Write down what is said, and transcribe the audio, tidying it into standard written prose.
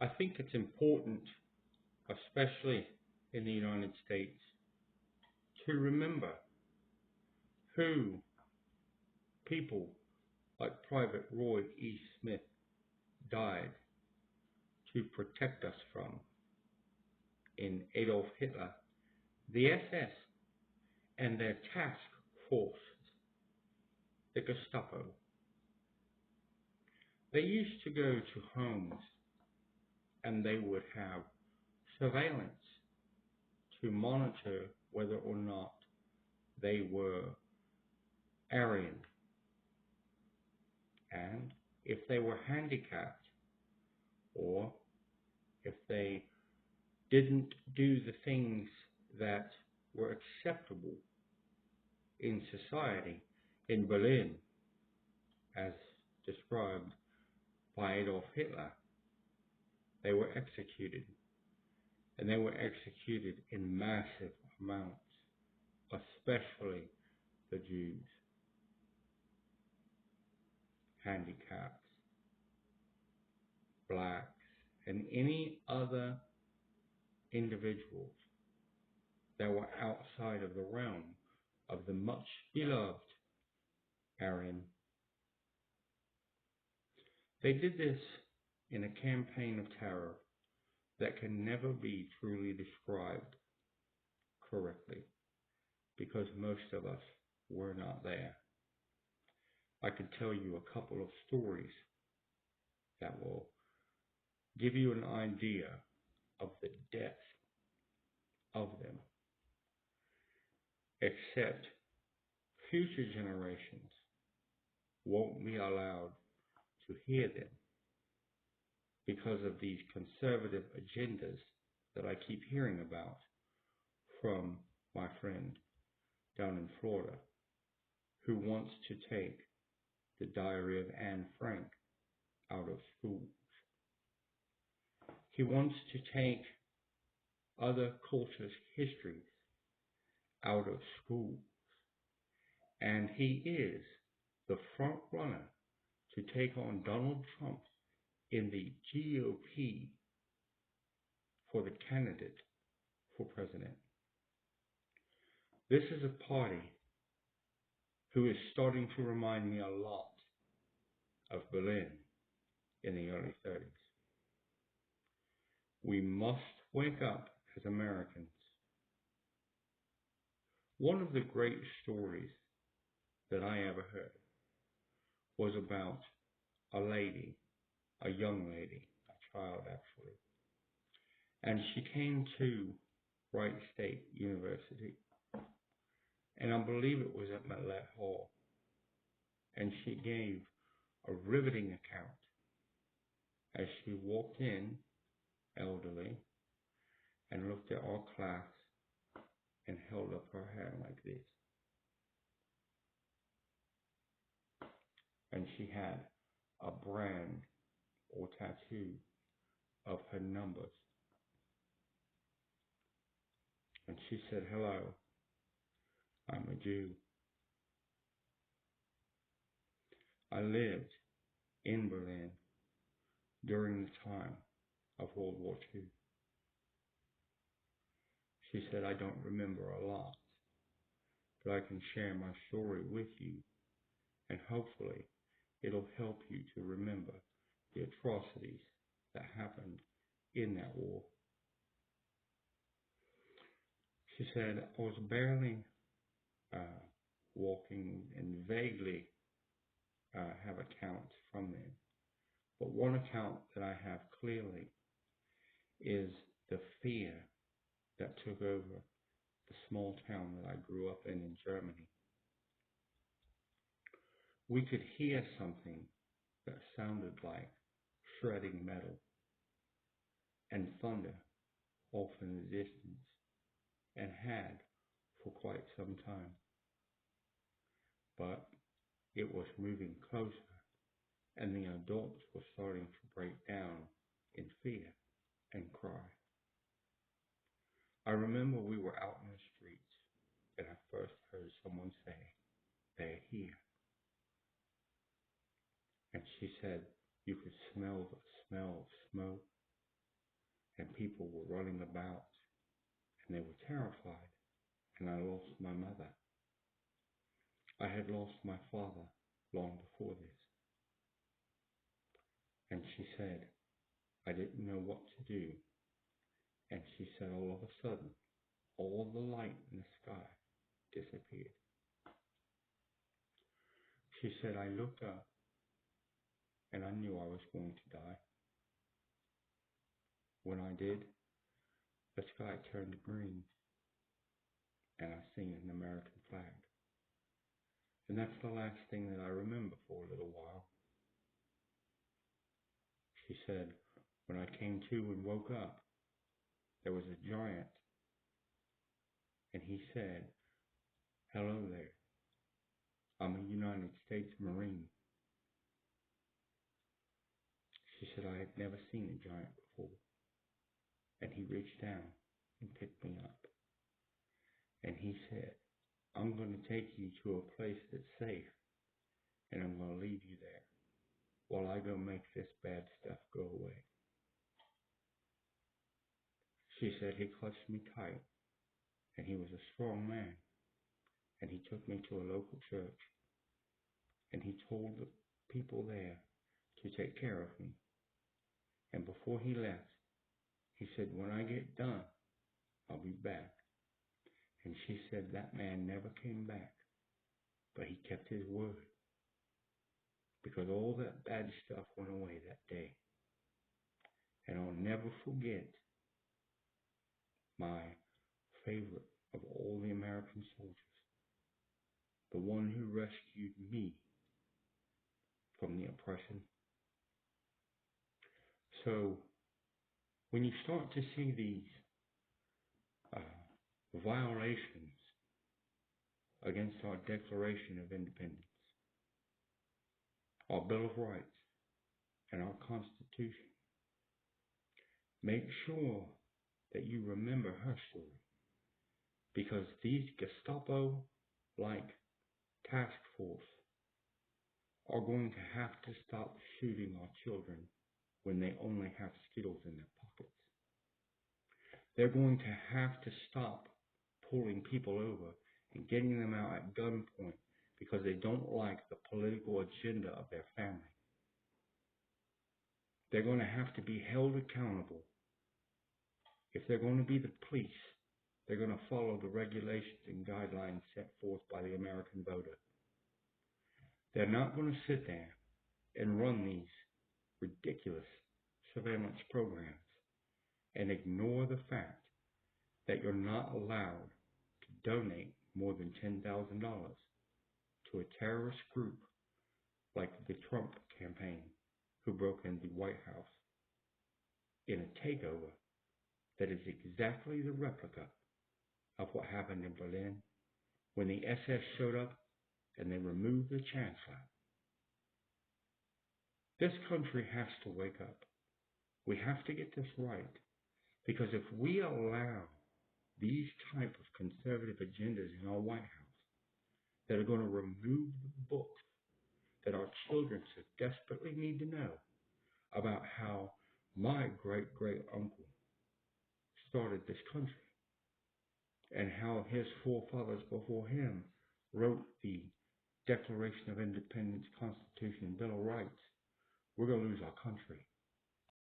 I think it's important, especially in the United States, to remember who people like Private Roy E. Smith died to protect us from in Adolf Hitler, the SS, and their task force, the Gestapo. They used to go to homes and they would have surveillance to monitor whether or not they were Aryan, and if they were handicapped, or if they didn't do the things that were acceptable in society in Berlin, as described by Adolf Hitler, they were executed. And they were executed in massive amounts, especially the Jews, handicapped, blacks, and any other individuals that were outside of the realm of the much beloved Aryan. They did this in a campaign of terror that can never be truly described correctly because most of us were not there. I could tell you a couple of stories that will give you an idea of the depth of them, except future generations won't be allowed to hear them because of these conservative agendas that I keep hearing about from my friend down in Florida who wants to take the Diary of Anne Frank out of schools. He wants to take other cultures' histories out of schools. And he is the front runner to take on Donald Trump in the GOP for the candidate for president. This is a party who is starting to remind me a lot of Berlin in the early 30s. We must wake up as Americans. One of the great stories that I ever heard was about a lady, a young lady, a child actually, and she came to Wright State University, and I believe it was at Millett Hall, and she gave a riveting account as she walked in, elderly, and looked at our class and held up her hand like this. And she had a brand or tattoo of her numbers. And she said, "Hello, I'm a Jew. I lived in Berlin during the time of World War II. She said, "I don't remember a lot, but I can share my story with you, and hopefully it'll help you to remember the atrocities that happened in that war." She said, "I was barely walking and vaguely have accounts from them. But one account that I have clearly is the fear that took over the small town that I grew up in Germany. We could hear something that sounded like shredding metal and thunder off in the distance, and had for quite some time. But it was moving closer, and the adults were starting to break down in fear and cry. I remember we were out in the streets, and I first heard someone say, 'They're here.' And she said you could smell the smell of smoke and people were running about, and they were terrified, and I lost my mother. I had lost my father long before this. And she said, I didn't know what to do. And she said, all of a sudden, all the light in the sky disappeared. She said, I looked up, and I knew I was going to die. When I did, the sky turned green, and I seen an American flag. And that's the last thing that I remember for a little while. She said, when I came to and woke up, there was a giant, and he said, hello there, I'm a United States Marine. She said, I had never seen a giant before. And he reached down and picked me up. And he said, I'm going to take you to a place that's safe, and I'm going to leave you there while I go make this bad stuff go away. She said he clutched me tight, and he was a strong man, and he took me to a local church, and he told the people there to take care of me. And before he left, he said, when I get done, I'll be back. And she said that man never came back, but he kept his word, because all that bad stuff went away that day. And I'll never forget my favorite of all the American soldiers, the one who rescued me from the oppression. So when you start to see these violations against our Declaration of Independence, our Bill of Rights, and our Constitution, make sure that you remember her story, because these Gestapo-like task force are going to have to stop shooting our children when they only have Skittles in their pockets. They're going to have to stop pulling people over and getting them out at gunpoint because they don't like the political agenda of their family. They're going to have to be held accountable. If they're going to be the police, they're going to follow the regulations and guidelines set forth by the American voter. They're not going to sit there and run these ridiculous surveillance programs and ignore the fact that you're not allowed to donate more than $10,000 to a terrorist group like the Trump campaign, who broke into the White House in a takeover that is exactly the replica of what happened in Berlin when the SS showed up and they removed the chancellor. This country has to wake up. We have to get this right, because if we allow these type of conservative agendas in our White House that are going to remove the books that our children so desperately need to know about how my great-great-uncle started this country and how his forefathers before him wrote the Declaration of Independence, Constitution, and Bill of Rights, we're going to lose our country.